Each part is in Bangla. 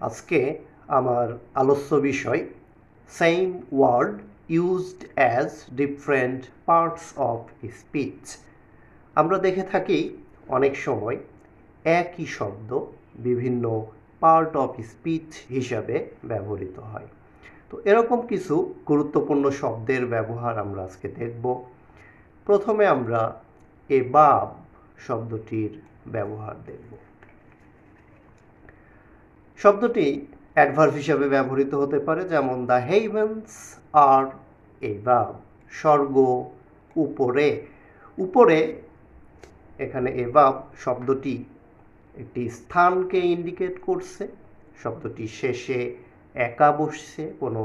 আজকে আমার আলোচ্য বিষয় same word used as different parts of speech. আমরা দেখে থাকি অনেক সময় একই শব্দ বিভিন্ন পার্ট অফ স্পিচ হিসাবে ব্যবহৃত হয়। তো এরকম কিছু গুরুত্বপূর্ণ শব্দের ব্যবহার আমরা আজকে দেখব। প্রথমে আমরা এবাব শব্দটির ব্যবহার দেখব। শব্দটি অ্যাডভার্ব হিসাবে ব্যবহৃত হতে পারে, যেমন দ্য হেভেন্স আর এবাব, স্বর্গ উপরে। উপরে এখানে এবাব শব্দটি একটি স্থানকে ইন্ডিকেট করছে। শব্দটি শেষে একা বসছে, কোনো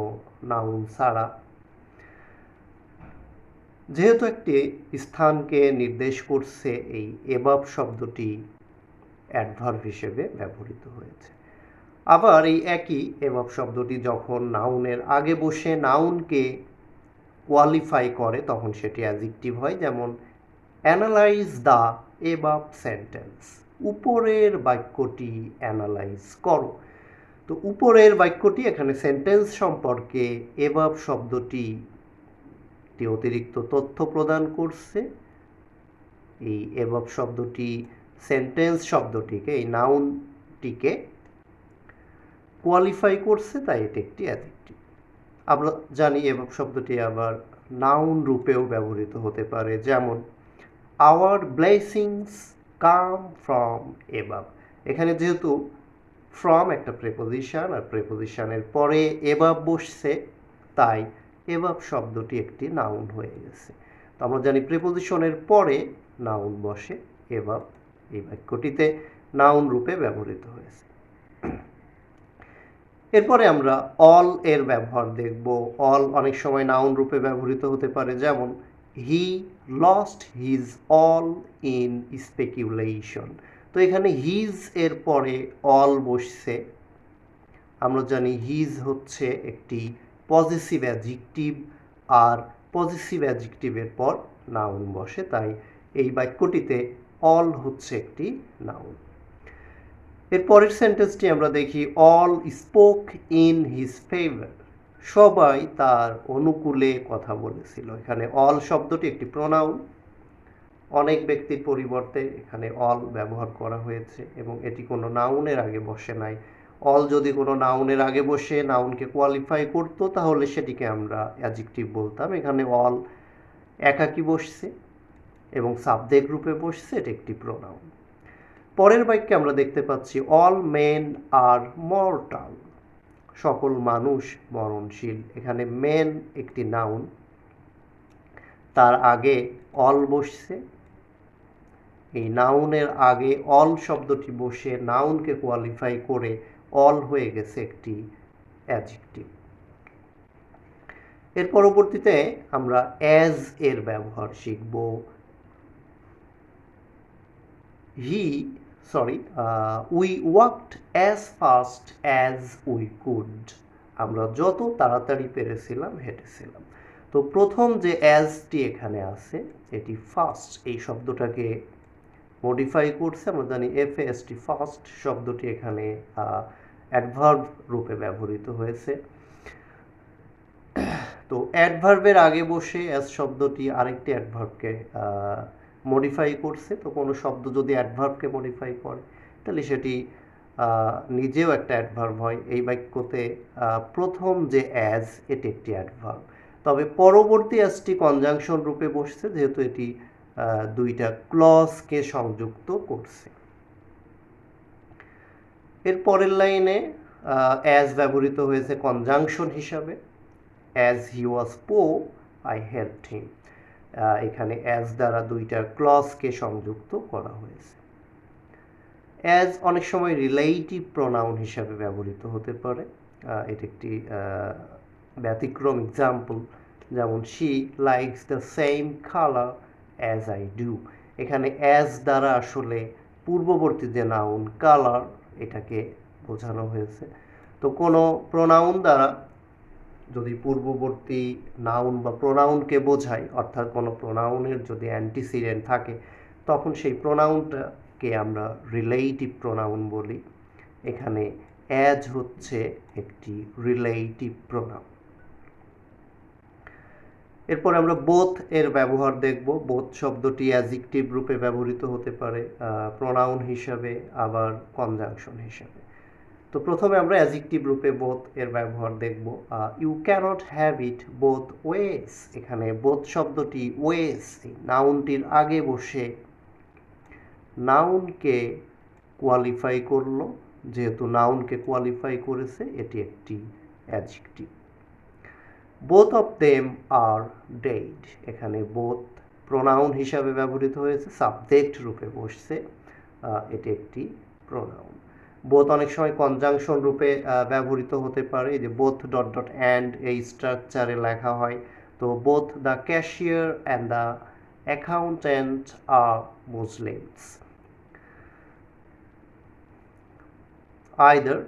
নাউন ছাড়া। যেহেতু একটি স্থানকে নির্দেশ করছে, এই এবাব শব্দটি অ্যাডভার্ব হিসেবে ব্যবহৃত হয়েছে। আবার এই একই এবাব শব্দটি যখন নাউনের আগে বসে নাউনকে কোয়ালিফাই করে তখন সেটি অ্যাডজেক্টিভ হয়, যেমন অ্যানালাইজ দ্য এবাব সেন্টেন্স, উপরের বাক্যটি অ্যানালাইজ করো। তো উপরের বাক্যটি এখানে সেন্টেন্স সম্পর্কে এবাব শব্দটি একটি অতিরিক্ত তথ্য প্রদান করছে। এই এবাব শব্দটি সেন্টেন্স শব্দটিকে, এই নাউনটিকে কোয়ালিফাই করছে, তাই এটি একটি অ্যাডজেক্টিভ। আমরা জানি এবাব শব্দটি আবার নাউন রূপেও ব্যবহৃত হতে পারে, যেমন আওয়ার ব্লেসিংস কাম ফ্রম এবাব। এখানে যেহেতু ফ্রম একটা প্রেপোজিশন আর প্রেপোজিশনের পরে এবাব বসছে, তাই এবাব শব্দটি একটি নাউন হয়ে গেছে। তো আমরা জানি প্রেপোজিশনের পরে নাউন বসে, এবাব এই বাক্যটিতে নাউন রূপে ব্যবহৃত হয়েছে। এরপরে আমরা অল এর ব্যবহার দেখব। অল অনেক সময় নাউন রূপে ব্যবহৃত হতে পারে, যেমন he lost his all in speculation. তো এখানে হিজ এর পরে অল বসছে। আমরা জানি হিজ হচ্ছে একটি পজিটিভ অ্যাডজেক্টিভ, আর পজিটিভ অ্যাডজেক্টিভের পর নাউন বসে, তাই এই বাক্যটিতে অল হচ্ছে একটি নাউন। এর পরের সেন্টেন্সটি আমরা দেখি, all spoke in his favour, সবাই তার অনুকূলে কথা বলেছিল। এখানে অল শব্দটি একটি প্রোনাউন, অনেক ব্যক্তির পরিবর্তে এখানে অল ব্যবহার করা হয়েছে এবং এটি কোনো নাউনের আগে বসে নাই। অল যদি কোনো নাউনের আগে বসে নাউনকে কোয়ালিফাই করতো তাহলে সেটিকে আমরা অ্যাডজেক্টিভ বলতাম। এখানে অল একাকী বসছে এবং সাবজেক্ট রূপে বসছে, এটি একটি প্রোনাউন। পরের বাক্যে আমরা দেখতে পাচ্ছি অল মেন আর মর্টাল, সকল মানুষ মরণশীল। এখানে মেন একটি নাউন, তার আগে অল বসছে। এই নাউনের আগে অল শব্দটি বসে নাউনকে কোয়ালিফাই করে অল হয়ে গেছে একটি অ্যাডজেক্টিভ। এর পরবর্তীতে আমরা অ্যাজ এর ব্যবহার শিখব। We walked as fast as we could, আমরা যত তাড়াতাড়ি পেরেছিলাম হেঁটেছিলাম। তো প্রথম যে অ্যাজটি এখানে আছে, এটি ফাস্ট এই শব্দটাকে মডিফাই করছে। আমরা জানি এফএএসটি ফাস্ট শব্দটি এখানে অ্যাডভার্ব রূপে ব্যবহৃত হয়েছে। তো অ্যাডভার্বের আগে বসে অ্যাজ শব্দটি আরেকটি অ্যাডভার্বকে মডিফাই করছে। তো কোনো শব্দ যদি অ্যাডভার্বকে মডিফাই করে তাহলে সেটি নিজেও একটা অ্যাডভার্ব হয়। এই বাক্যতে প্রথম যে অ্যাজ, এটি একটি অ্যাডভার্ব, তবে পরবর্তী অ্যাজটি কনজাংশন রূপে বসছে, যেহেতু এটি দুইটা ক্লজকে সংযুক্ত করছে। এর পরের লাইনে অ্যাজ ব্যবহৃত হয়েছে কনজাংশন হিসাবে, as he was poor I helped him. এখানে অ্যাজ দ্বারা দুইটা ক্লজকে সংযুক্ত করা হয়েছে। অ্যাজ অনেক সময় রিলেটিভ প্রোনাউন হিসাবে ব্যবহৃত হতে পারে। এটি একটি ব্যতিক্রম এক্সাম্পল, যেমন she likes the same colour as I do. এখানে অ্যাজ দ্বারা আসলে পূর্ববর্তী যে নাউন কালার, এটাকে বোঝানো হয়েছে। তো কোনো প্রোনাউন দ্বারা যদি পূর্ববর্তী নাউন বা প্রোনাউনকে বোঝায়, অর্থাৎ কোনো প্রোনাউনের যদি অ্যান্টিসিডেন্ট থাকে, তখন সেই প্রোনাউনটাকে আমরা রিলেটিভ প্রোনাউন বলি। এখানে অ্যাজ হচ্ছে একটি রিলেটিভ প্রোনাউন। এরপর আমরা বোথ এর ব্যবহার দেখব। বোথ শব্দটি অ্যাডজেক্টিভ রূপে ব্যবহৃত হতে পারে, প্রোনাউন হিসাবে, আবার কনজাংশন হিসাবে। তো প্রথমে আমরা অ্যাডজেক্টিভ রূপে বোথ এর ব্যবহার দেখব। You can't have it both ways. এখানে বোথ শব্দটি ওয়েস নাউনটির আগে বসে নাউনকে কোয়ালিফাই করলো। যেহেতু নাউনকে কোয়ালিফাই করেছে, এটি একটি adjective. Both of them are dead. এখানে বোথ প্রোনাউন হিসাবে ব্যবহৃত হয়েছে, সাবজেক্ট রূপে বসছে, এটি একটি প্রোনাউন। বোথ অনেক সময় কনজাংশন রূপে ব্যবহৃত হতে পারে, এই যে বোথ ডট ডট অ্যান্ড এই স্ট্রাকচারে লেখা হয়। তো both the cashier and the accountant are Muslims. Either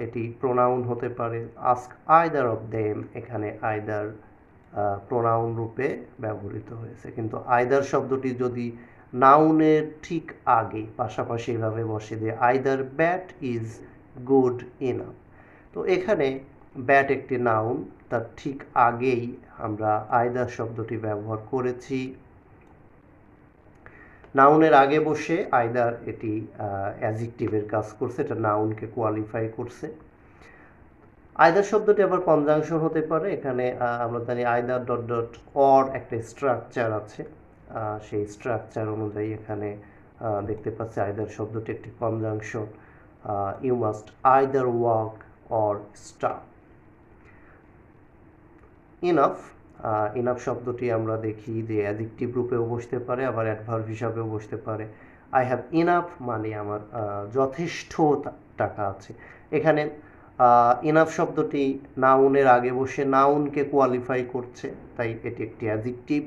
এটি প্রোনাউন হতে পারে, আস্ক আইদার অফ দেম, এখানে আইদার প্রোনাউন রূপে ব্যবহৃত হয়েছে। কিন্তু আইদার শব্দটি যদি নাউনের ঠিক আগে পাশাপাশি এভাবে বসে দিয়ে either bat is good enough. তো এখানে ব্যাট একটি নাউন, তার ঠিক আগেই আমরা আইদার শব্দটি ব্যবহার করেছি। নাউনের আগে বসে আইদার এটি অ্যাডজেক্টিভের কাজ করছে, এটা নাউনকে কোয়ালিফাই করছে। আইদার শব্দটি আবার কনজাংশন হতে পারে। এখানে আমরা জানি আইদার ডট ডট অর একটা স্ট্রাকচার আছে, সেই স্ট্রাকচার অনুযায়ী এখানে দেখতে পাচ্ছি আইদার শব্দটি একটি conjunction. You must either walk or stop. Enough, enough শব্দটি আমরা দেখি যে অ্যাডজেক্টিভ রূপেও বসতে পারে, আবার অ্যাডভার্ব হিসাবেও বসতে পারে। আই হ্যাভ ইনাফ মানে আমার যথেষ্ট টাকা আছে। এখানে ইনাফ শব্দটি নাউনের আগে বসে নাউনকে কোয়ালিফাই করছে, তাই এটি একটি অ্যাডজেক্টিভ।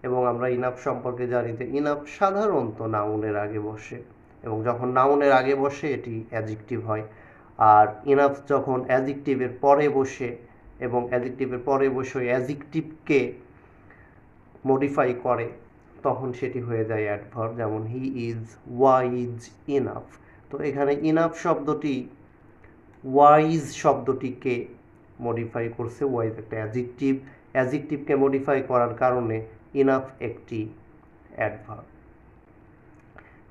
এবং আমরা ইনাফ সম্পর্কে জানি যে ইনাফ সাধারণত নাউনের আগে বসে, এবং যখন নাউনের আগে বসে এটি অ্যাডজেক্টিভ হয়। আর ইনাফ যখন অ্যাডজেক্টিভের পরে বসে এবং অ্যাডজেক্টিভের পরে বসে অ্যাডজেক্টিভকে মডিফাই করে, তখন সেটি হয়ে যায় অ্যাডভার্ব। যেমন হি ইজ ওয়াইজ ইনাফ। তো এখানে ইনাফ শব্দটি ওয়াইজ শব্দটিকে মডিফাই করছে। ওয়াইজ একটা অ্যাডজেক্টিভ, অ্যাডজেক্টিভকে মডিফাই করার কারণে ইনাফ একটি অ্যাডভার্ব।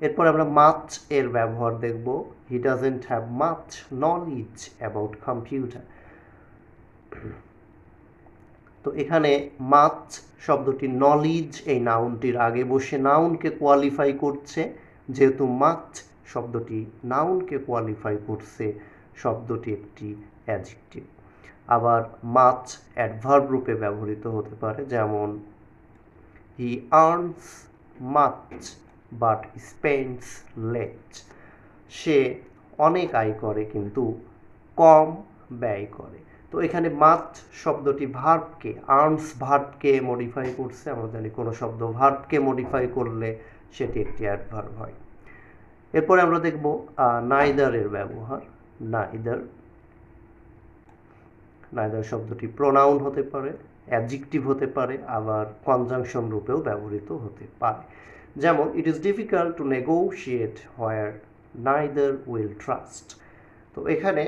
এরপর আমরা মাচ এর ব্যবহার দেখব। He doesn't have much knowledge about computer. তো এখানে মাচ শব্দটি নলেজ এই নাউনটির আগে বসে নাউনকে কোয়ালিফাই করছে। যেহেতু মাচ শব্দটি নাউনকে কোয়ালিফাই করছে, শব্দটি একটি অ্যাডজেক্টিভ। আবার মাচ অ্যাডভার্ব রূপে ব্যবহৃত হতে পারে, যেমন he earns much but spends little. সে অনেক আয় করে কিন্তু কম ব্যয় করে। তো এখানে মাচ শব্দটি ভার্বকে, আর্নস ভার্বকে মডিফাই করছে। আমরা জানি কোনো শব্দ ভার্বকে মডিফাই করলে সেটি একটি অ্যাডভার্ব হয়। এরপরে আমরা দেখব নাইদার এর ব্যবহার। নাইদার, নাইদার শব্দটি প্রোনাউন হতে পারে, অ্যাডজেক্টিভ হতে পারে, আবার কনজাংশন রূপেও ব্যবহৃত হতে পারে। যেমন it is difficult to negotiate where neither will trust. তো এখানে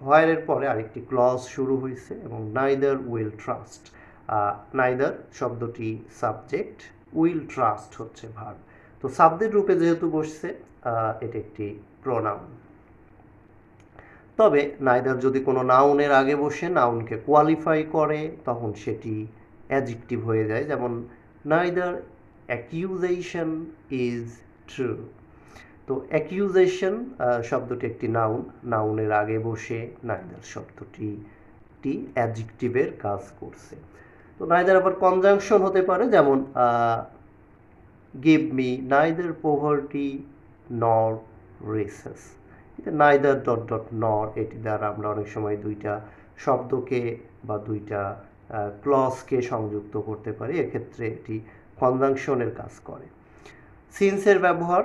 হোয়ারের পরে আরেকটি ক্লজ শুরু হয়েছে এবং নাইদার উইল ট্রাস্ট। নাইদার শব্দটি সাবজেক্ট, উইল ট্রাস্ট হচ্ছে ভার্ব। তো সাবজেক্ট রূপে যেহেতু বসছে, এটি একটি প্রোনাউন। তবে নাইদার যদি কোনো নাউনের আগে বসে নাউনকে কোয়ালিফাই করে, তখন সেটি অ্যাডজেক্টিভ হয়ে যায়। যেমন নাইদার অ্যাকিউজেশন ইজ ট্রু। তো অ্যাকিউজেশন শব্দটি একটি নাউন, নাউনের আগে বসে নাইদার শব্দটি অ্যাডজেক্টিভের কাজ করছে। তো নাইদার আবার কনজাংশন হতে পারে, যেমন গিভ মি নাইদার পভার্টি নর রিসেস। নাইদার ডট ডট নর, এটি দ্বারা আমরা অনেক সময় দুইটা শব্দকে বা দুইটা ক্লজকে সংযুক্ত করতে পারি, এক্ষেত্রে এটি কনজাংশনের কাজ করে। সিন্সের ব্যবহার।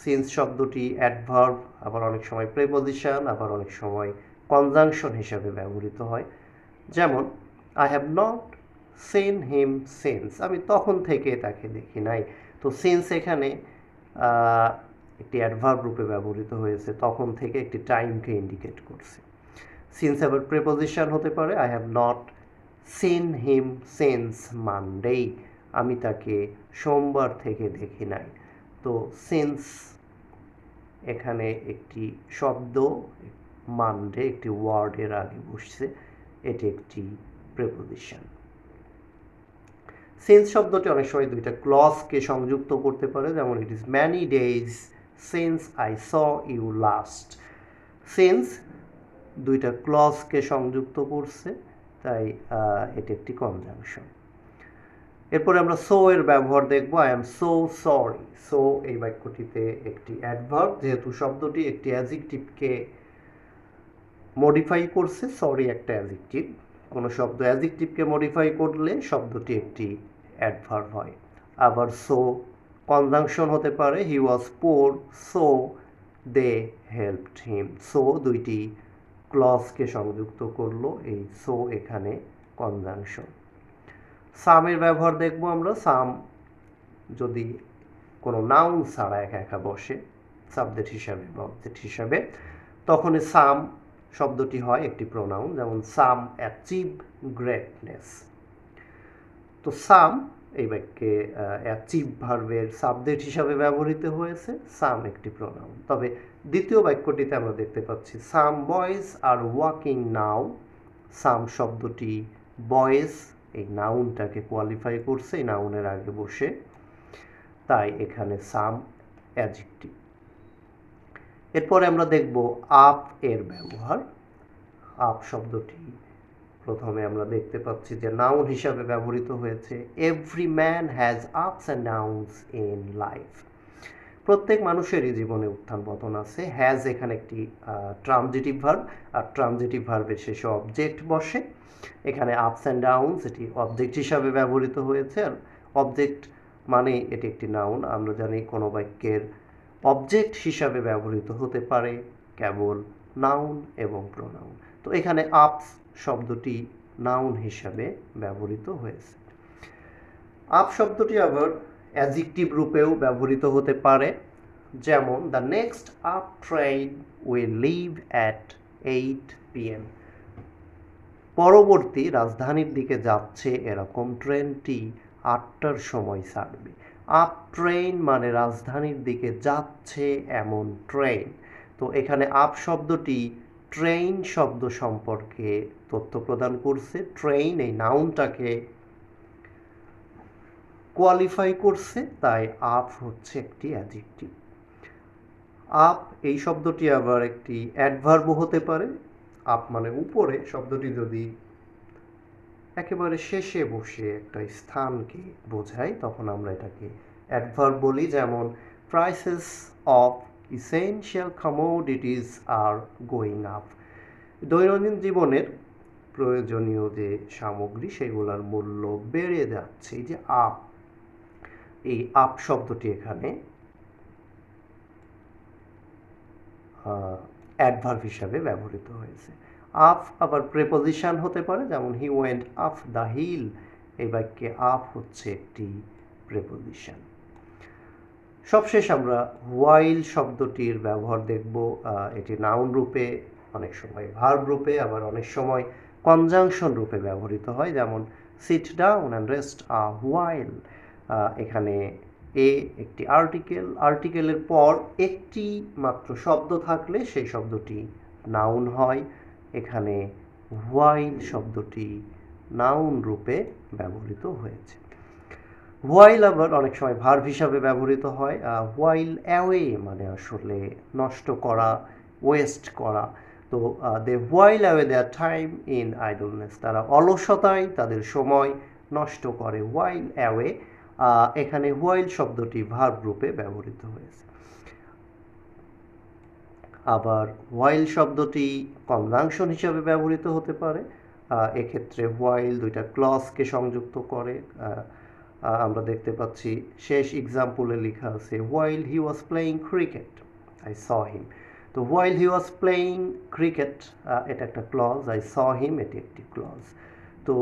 সিন্স শব্দটি অ্যাডভার্ব, আবার অনেক সময় প্রেপোজিশন, আবার অনেক সময় কনজাংশন হিসাবে ব্যবহৃত হয়। যেমন I have not seen him since, আমি তখন থেকে তাকে দেখি নাই। তো সিন্স এখানে একটি অ্যাডভার্ব রূপে ব্যবহৃত হয়েছে, তখন থেকে একটি টাইমকে ইন্ডিকেট করছে। সিন্স আবার প্রিপোজিশন হতে পারে, I have not seen him since Monday, আমি তাকে সোমবার থেকে দেখি নাই। তো সিন্স এখানে একটি শব্দ, মানডে একটি ওয়ার্ডের আগে বসছে, এটি একটি প্রিপোজিশন। সিন্স শব্দটি অনেক সময় দুইটা ক্লজকে সংযুক্ত করতে পারে, যেমন it is many days since I saw you last. Since দুইটা ক্লজকে সংযুক্ত করছে, তাই এটি একটি কনজাংশন। এরপরে আমরা সো এর ব্যবহার দেখব। I am so sorry. So এই বাক্যটিতে একটি অ্যাডভার্ব, যেহেতু শব্দটি একটি অ্যাডজেক্টিভকে মডিফাই করছে, সরি একটা অ্যাডজেক্টিভ, কোনো শব্দ অ্যাডজেক্টিভকে মডিফাই করলে শব্দটি একটি অ্যাডভার্ব হয়। আবার সো কনজাংশন হতে পারে, he was poor so they helped him. So দুইটি ক্লজকে সংযুক্ত করলো, এই সো এখানে কনজাংশন। সামের ব্যবহার দেখব আমরা। সাম যদি কোনো নাউন ছাড়া একা একা বসে সাবজেক্ট হিসাবে বা অবজেক্ট হিসাবে, তখন সাম শব্দটি হয় একটি প্রোনাউন, যেমন সাম অ্যাচিভ গ্রেটনেস। তো সাম এই বাক্যে অ্যাচিভ ভার্বের সাবজেক্ট হিসাবে ব্যবহৃত হয়েছে, সাম একটি প্রোনাউন। তবে দ্বিতীয় বাক্যটিতে আমরা দেখতে পাচ্ছি সাম বয়েজ আর ওয়াকিং নাও। সাম শব্দটি বয়েজ এই নাউনটাকে কোয়ালিফাই করছে, এই নাউনের আগে বসে, তাই এখানে সাম অ্যাডজেক্টিভ। এরপরে আমরা দেখব আপ এর ব্যবহার। আপ শব্দটি প্রথমে আমরা দেখতে পাচ্ছি যে নাউন হিসাবে ব্যবহৃত হয়েছে। Every man has ups and downs in life. প্রত্যেক মানুষেরই জীবনে উত্থান পতন আছে। হ্যাজ এখানে একটি ট্রানজিটিভ ভার্ব, আর ট্রানজিটিভ ভার্বের শেষে অবজেক্ট বসে। এখানে আপস অ্যান্ড ডাউনস এটি অবজেক্ট হিসাবে ব্যবহৃত হয়েছে, আর অবজেক্ট মানে এটি একটি নাউন। আমরা জানি কোনো বাক্যের অবজেক্ট হিসাবে ব্যবহৃত হতে পারে কেবল নাউন এবং প্রোনাউন। তো এখানে আপস শব্দটি নাউন হিসাবে ব্যবহৃত হয়েছে। আপ শব্দটি আবার অ্যাডজেক্টিভ রূপেও ব্যবহৃত হতে পারে, যেমন the next up train will live at 8 PM। পরবর্তী রাজধানীর দিকে যাচ্ছে এরকম ট্রেনটি 8টার সময় ছাড়বে। আপ ট্রেন মানে রাজধানীর দিকে যাচ্ছে এমন ট্রেন। তো এখানে আপ শব্দটি ট্রেন শব্দ সম্পর্কে তথ্য প্রদান করছে। ট্রেন এই নাউনটাকে কোয়ালিফাই করছে, তাই আপ হচ্ছে একটি অ্যাডজেক্টিভ। আপ এই শব্দটি আবার একটি অ্যাডভার্বও হতে পারে। আপ মানে উপরে, শব্দটি যদি একেবারে শেষে বসে একটা স্থানকে বোঝায়, তখন আমরা এটাকে অ্যাডভার্ব বলি, যেমন prices of essential commodities are going up. দৈনন্দিন জীবনের প্রয়োজনীয় যে সামগ্রী সেগুলোর মূল্য বেড়ে যাচ্ছে। এই যে আপ, এই আপ শব্দটি এখানে অ্যাডভার্ব হিসাবে ব্যবহৃত হয়েছে। আপ আবার প্রেপোজিশন হতে পারে, যেমন he went up the hill. এই বাক্যে আপ হচ্ছে একটি প্রেপোজিশন। সবশেষ আমরা হোয়াইল শব্দটির ব্যবহার দেখব। এটি নাউন রূপে, অনেক সময় ভার্ব রূপে, আবার অনেক সময় কনজাংশন রূপে ব্যবহৃত হয়, যেমন sit down and rest a while. এখানে এ একটি আর্টিকেল, আর্টিকেলের পর একটি মাত্র শব্দ থাকলে সেই শব্দটি নাউন হয়। এখানে হোয়াইল শব্দটি নাউন রূপে ব্যবহৃত হয়েছে। হোয়াইল আবার অনেক সময় ভার্ব হিসাবে ব্যবহৃত হয়। হোয়াইল অ্যাওয়ে মানে আসলে নষ্ট করা, ওয়েস্ট করা। তো they while away their time in idleness. তারা অলসতায় তাদের সময় নষ্ট করে। হোয়াইল অ্যাওয়ে, এখানে হোয়াইল শব্দটি ভার্ব রূপে ব্যবহৃত হয়েছে। আবার হোয়াইল শব্দটি কনজাংশন হিসাবে ব্যবহৃত হতে পারে। এক্ষেত্রে হোয়াইল দুইটা ক্লজকে সংযুক্ত করে। আমরা দেখতে পাচ্ছি শেষ এক্সাম্পলে লেখা আছে while he was playing cricket I saw him. তো while he was playing cricket এটা একটা ক্লজ, আই স হিম এটি একটি ক্লজ। তো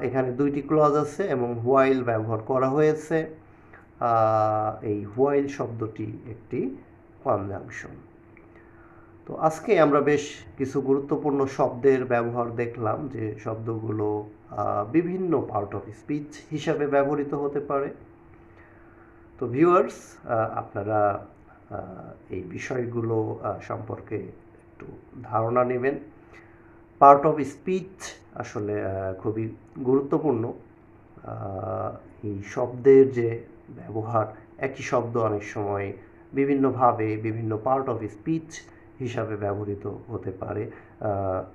এখানে দুইটি ক্লজ আছে এবং হোয়াইল ব্যবহার করা হয়েছে। এই হোয়াইল শব্দটি একটি কনজাংশন। তো আজকে আমরা বেশ কিছু গুরুত্বপূর্ণ শব্দের ব্যবহার দেখলাম, যে শব্দগুলো বিভিন্ন পার্ট অফ স্পিচ হিসাবে ব্যবহৃত হতে পারে। তো ভিউয়ার্স, আপনারা এই বিষয়গুলো সম্পর্কে একটু ধারণা নেবেন। পার্ট অফ স্পিচ আসলে খুবই গুরুত্বপূর্ণ। এই শব্দের যে ব্যবহার, একই শব্দ অনেক সময় বিভিন্নভাবে বিভিন্ন পার্ট অফ স্পিচ হিসাবে ব্যবহৃত হতে পারে,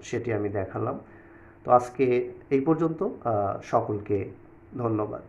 সেটি আমি দেখালাম। তো আজকে এই পর্যন্ত। সকলকে ধন্যবাদ।